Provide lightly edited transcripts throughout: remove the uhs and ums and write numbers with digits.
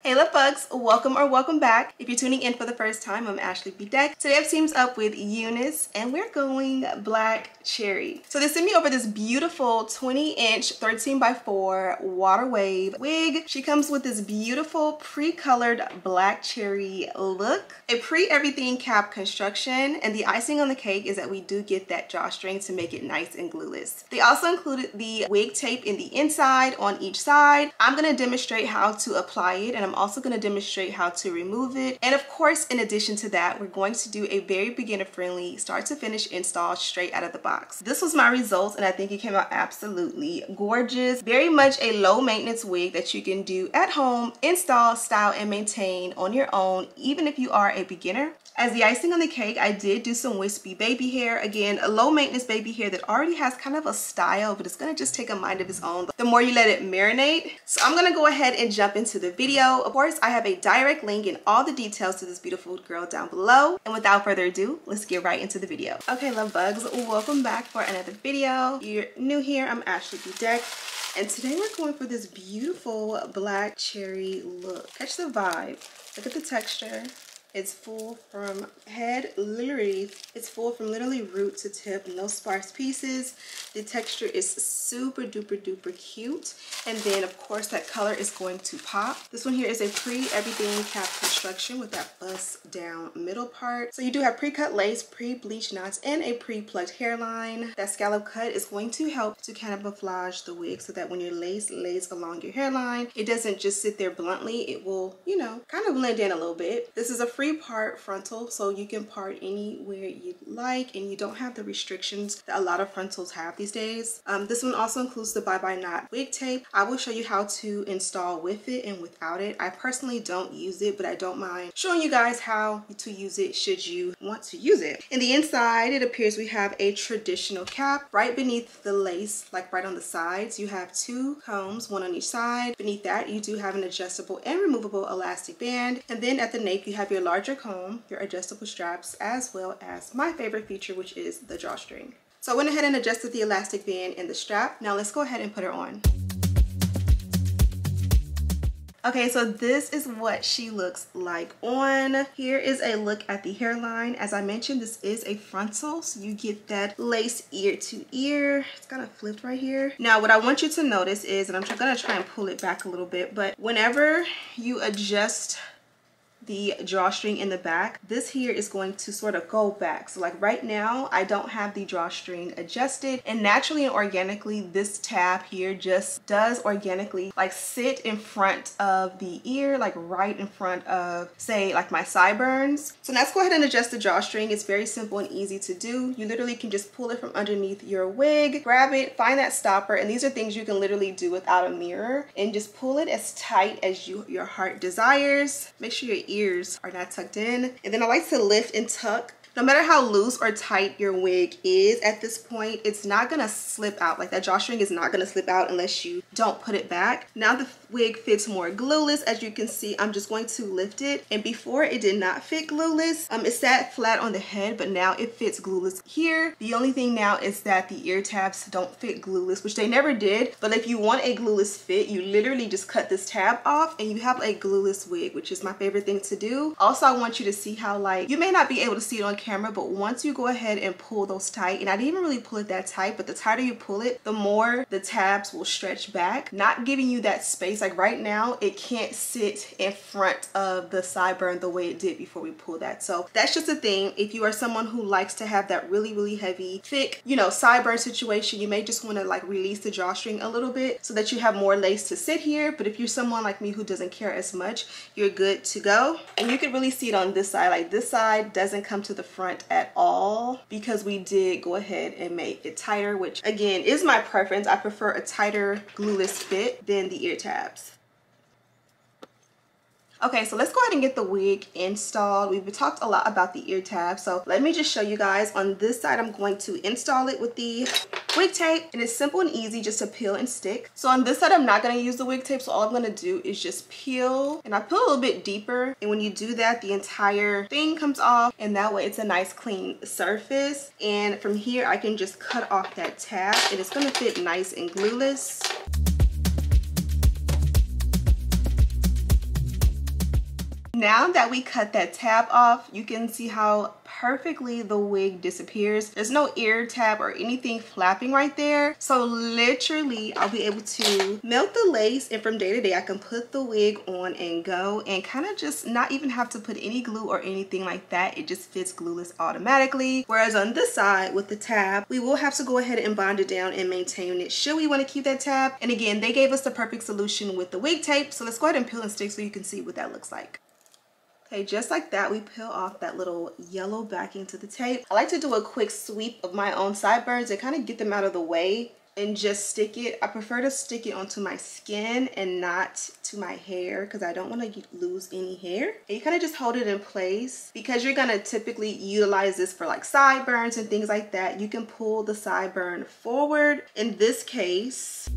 Hey love bugs, welcome or welcome back. If you're tuning in for the first time, I'm Ashley Bedeck. Today I've teamed up with Unice and we're going black cherry. So they sent me over this beautiful 20-inch 13x4 water wave wig. She comes with this beautiful pre-colored black cherry look, a pre-everything cap construction, and the icing on the cake is that we do get that drawstring to make it nice and glueless. They also included the wig tape in the inside on each side. I'm going to demonstrate how to apply it, and I'm also going to demonstrate how to remove it. And of course, in addition to that, we're going to do a very beginner friendly start to finish install straight out of the box. This was my results and I think it came out absolutely gorgeous. Very much a low maintenance wig that you can do at home, install, style, and maintain on your own, even if you are a beginner. As the icing on the cake, I did do some wispy baby hair. Again, a low maintenance baby hair that already has kind of a style, but it's gonna just take a mind of its own the more you let it marinate. So I'm gonna go ahead and jump into the video. Of course, I have a direct link and all the details to this beautiful girl down below. And without further ado, let's get right into the video. Okay, love bugs, welcome back for another video. If you're new here, I'm Ashley Bedeck. And today we're going for this beautiful black cherry look. Catch the vibe, look at the texture. It's full from head, literally, it's full from literally root to tip, no sparse pieces. The texture is super duper duper cute. And then of course that color is going to pop. This one here is a pre-everything cap construction with that bust down middle part. So you do have pre-cut lace, pre-bleach knots, and a pre-plucked hairline. That scallop cut is going to help to camouflage the wig so that when your lace lays along your hairline, it doesn't just sit there bluntly. It will, you know, kind of blend in a little bit. This is a free part frontal, so you can part anywhere you like and you don't have the restrictions that a lot of frontals have these days. This one also includes the bye bye knot wig tape. I will show you how to install with it and without it. I personally don't use it, but I don't mind showing you guys how to use it should you want to use it. In the inside, it appears we have a traditional cap. Right beneath the lace, like right on the sides, you have two combs, one on each side. Beneath that, you do have an adjustable and removable elastic band. And then at the nape, you have your larger comb, your adjustable straps, as well as my favorite feature, which is the drawstring. So I went ahead and adjusted the elastic band and the strap. Now let's go ahead and put her on. Okay, so this is what she looks like on. Here is a look at the hairline. As I mentioned, this is a frontal, so you get that lace ear to ear. It's kind of flipped right here. Now, what I want you to notice is, and I'm gonna try and pull it back a little bit, but whenever you adjust the drawstring in the back, this here is going to sort of go back. So like right now, I don't have the drawstring adjusted, and naturally and organically, this tab here just does organically like sit in front of the ear, like right in front of, say, like my sideburns. So now let's go ahead and adjust the drawstring. It's very simple and easy to do. You literally can just pull it from underneath your wig, grab it, find that stopper, and these are things you can literally do without a mirror, and just pull it as tight as your heart desires. Make sure your ears are not tucked in, and then I like to lift and tuck. No matter how loose or tight your wig is at this point, it's not gonna slip out. Like that drawstring is not gonna slip out unless you don't put it back. Now the wig fits more glueless. As you can see, I'm just going to lift it, and before it did not fit glueless. It sat flat on the head, but now it fits glueless here. The only thing now is that the ear tabs don't fit glueless, which they never did. But if you want a glueless fit, you literally just cut this tab off and you have a glueless wig, which is my favorite thing to do. Also, I want you to see how, like, you may not be able to see it on camera, but once you go ahead and pull those tight, and I didn't even really pull it that tight, but the tighter you pull it, the more the tabs will stretch back, not giving you that space. Like right now, it can't sit in front of the sideburn the way it did before we pulled that. So that's just a thing. If you are someone who likes to have that really, really heavy, thick, you know, sideburn situation, you may just want to like release the drawstring a little bit so that you have more lace to sit here. But if you're someone like me who doesn't care as much, you're good to go. And you can really see it on this side. Like this side doesn't come to the front at all because we did go ahead and make it tighter, which again is my preference. I prefer a tighter glueless fit than the ear tabs. Okay, so let's go ahead and get the wig installed. We've talked a lot about the ear tab, so let me just show you guys. On this side, I'm going to install it with the wig tape, and it's simple and easy just to peel and stick. So on this side, I'm not going to use the wig tape, so all I'm going to do is just peel, and I peel a little bit deeper, and when you do that, the entire thing comes off, and that way it's a nice clean surface. And from here, I can just cut off that tab, and it's going to fit nice and glueless. Now that we cut that tab off, you can see how perfectly the wig disappears. There's no ear tab or anything flapping right there. So literally I'll be able to melt the lace, and from day to day I can put the wig on and go and kind of just not even have to put any glue or anything like that. It just fits glueless automatically. Whereas on this side with the tab, we will have to go ahead and bond it down and maintain it should we want to keep that tab. And again, they gave us the perfect solution with the wig tape. So let's go ahead and peel and stick so you can see what that looks like. Okay, just like that, we peel off that little yellow backing to the tape. I like to do a quick sweep of my own sideburns and kind of get them out of the way and just stick it. I prefer to stick it onto my skin and not to my hair because I don't want to lose any hair. And you kind of just hold it in place. Because you're going to typically utilize this for like sideburns and things like that, you can pull the sideburn forward. In this case,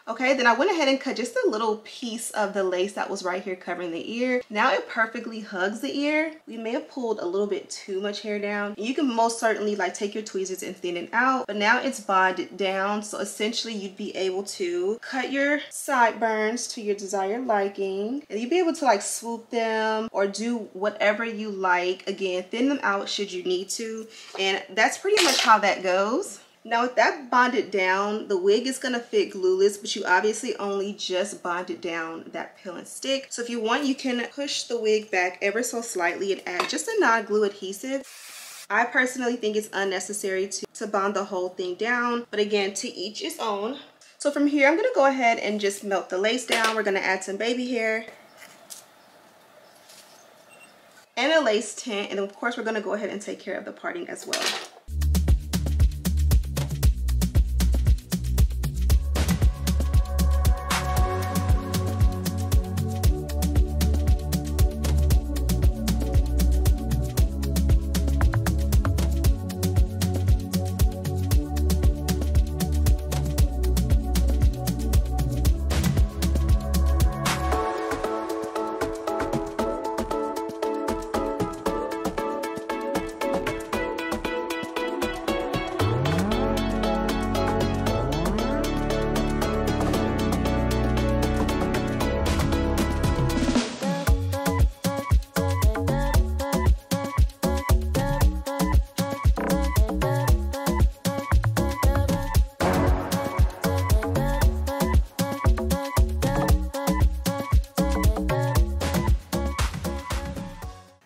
okay, then I went ahead and cut just a little piece of the lace that was right here covering the ear. Now it perfectly hugs the ear. We may have pulled a little bit too much hair down. You can most certainly like take your tweezers and thin it out, but now it's bonded down. So essentially you'd be able to cut your sideburns to your desired liking, and you'd be able to like swoop them or do whatever you like. Again, thin them out should you need to. And that's pretty much how that goes. Now with that bonded down, the wig is going to fit glueless, but you obviously only just bonded down that peel and stick. So if you want, you can push the wig back ever so slightly and add just a non-glue adhesive. I personally think it's unnecessary to bond the whole thing down, but again, to each his own. So from here, I'm going to go ahead and just melt the lace down. We're going to add some baby hair and a lace tint, and of course we're going to go ahead and take care of the parting as well.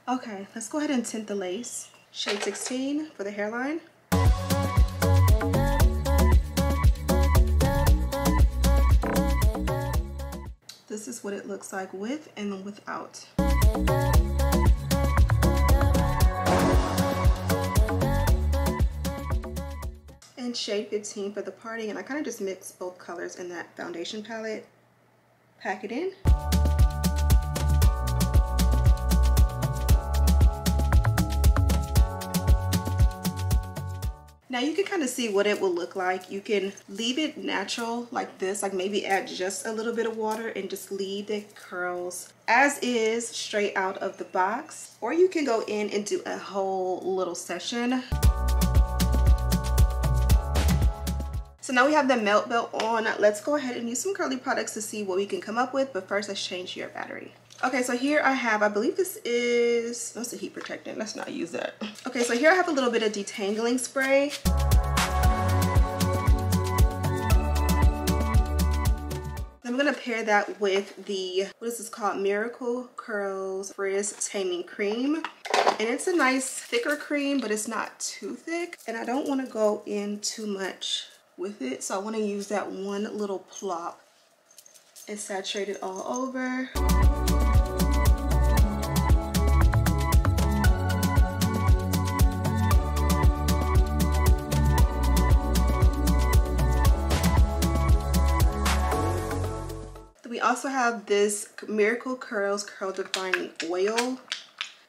Okay, let's go ahead and tint the lace. Shade 16 for the hairline. This is what it looks like with and without. And shade 15 for the parting, and I kind of just mix both colors in that foundation palette. Pack it in. Now you can kind of see what it will look like. You can leave it natural like this, like maybe add just a little bit of water and just leave the curls as is straight out of the box. Or you can go in and do a whole little session. So now we have the melt belt on. Let's go ahead and use some curly products to see what we can come up with. But first, let's change your battery. Okay, so here I have, I believe this is, that's a heat protectant. Let's not use that. Okay, so here I have a little bit of detangling spray. I'm gonna pair that with the, what is this called? Miracle Curls Frizz Taming Cream. And it's a nice thicker cream, but it's not too thick. And I don't wanna go in too much with it. So I wanna use that one little plop and saturate it all over. We also have this Miracle Curls Curl Defining Oil.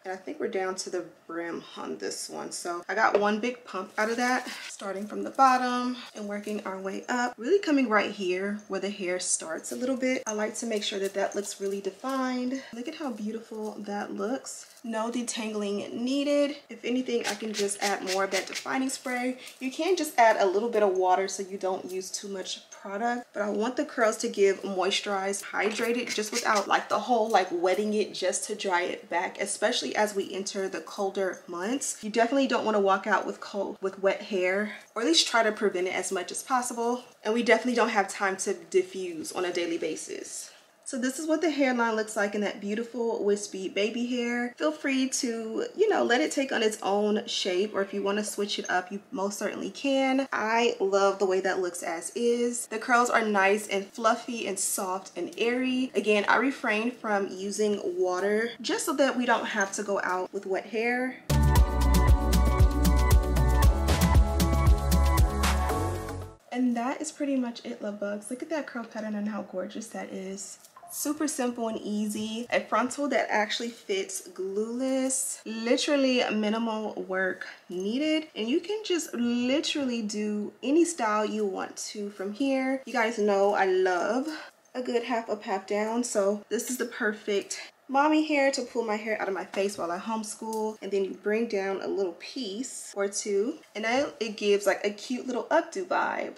And I think we're down to the brim on this one. So I got one big pump out of that, starting from the bottom and working our way up. Really coming right here where the hair starts a little bit. I like to make sure that that looks really defined. Look at how beautiful that looks. No detangling needed. If anything, I can just add more of that defining spray. You can just add a little bit of water so you don't use too much product product, but I want the curls to give moisturized, hydrated, just without like the whole like wetting it just to dry it back, especially as we enter the colder months. You definitely don't want to walk out with wet hair, or at least try to prevent it as much as possible. And we definitely don't have time to diffuse on a daily basis. So this is what the hairline looks like in that beautiful wispy baby hair. Feel free to, you know, let it take on its own shape, or if you want to switch it up, you most certainly can. I love the way that looks as is. The curls are nice and fluffy and soft and airy. Again, I refrain from using water just so that we don't have to go out with wet hair. And that is pretty much it, love bugs. Look at that curl pattern and how gorgeous that is. Super simple and easy. A frontal that actually fits glueless. Literally minimal work needed. And you can just literally do any style you want to from here. You guys know I love a good half up, half down. So this is the perfect mommy hair to pull my hair out of my face while I homeschool. And then you bring down a little piece or two. And now it gives like a cute little updo vibe.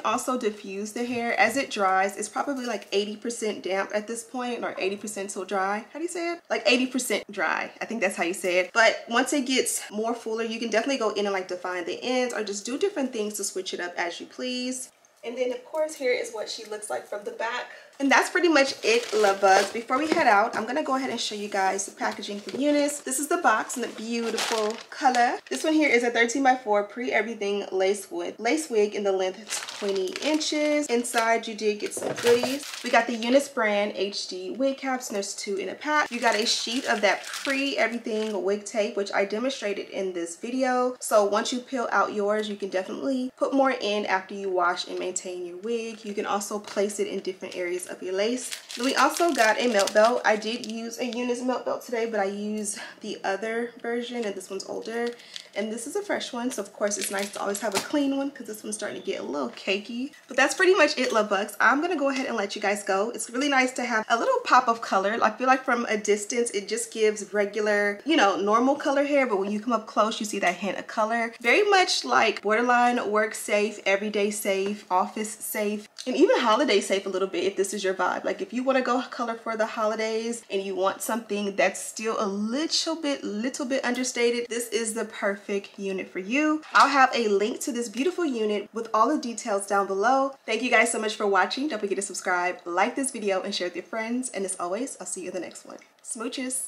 Also diffuse the hair as it dries. It's probably like 80% damp at this point, or 80% till dry. How do you say it? Like 80% dry. I think that's how you say it. But once it gets more fuller, you can definitely go in and like define the ends, or just do different things to switch it up as you please. And then of course here is what she looks like from the back. And that's pretty much it, love bugs. Before we head out, I'm gonna go ahead and show you guys the packaging from Unice. This is the box in the beautiful color. This one here is a 13x4 pre-everything lace wig in the length of 20 inches. Inside you did get some goodies. We got the Unice brand HD wig caps, and there's 2 in a pack. You got a sheet of that pre-everything wig tape, which I demonstrated in this video. So once you peel out yours, you can definitely put more in after you wash and maintain your wig. You can also place it in different areas of your lace. Then we also got a melt belt. I did use a Unice melt belt today, but I used the other version, and this one's older. And this is a fresh one, so of course it's nice to always have a clean one because this one's starting to get a little cakey. But that's pretty much it, love bugs. I'm gonna go ahead and let you guys go. It's really nice to have a little pop of color. I feel like from a distance it just gives regular, you know, normal color hair, but when you come up close you see that hint of color. Very much like borderline work safe, everyday safe, office safe, and even holiday safe a little bit if this is your vibe. Like if you want to go color for the holidays and you want something that's still a little bit understated, this is the perfect unit for you. I'll have a link to this beautiful unit with all the details down below. Thank you guys so much for watching. Don't forget to subscribe, like this video, and share with your friends. And as always, I'll see you in the next one. Smooches.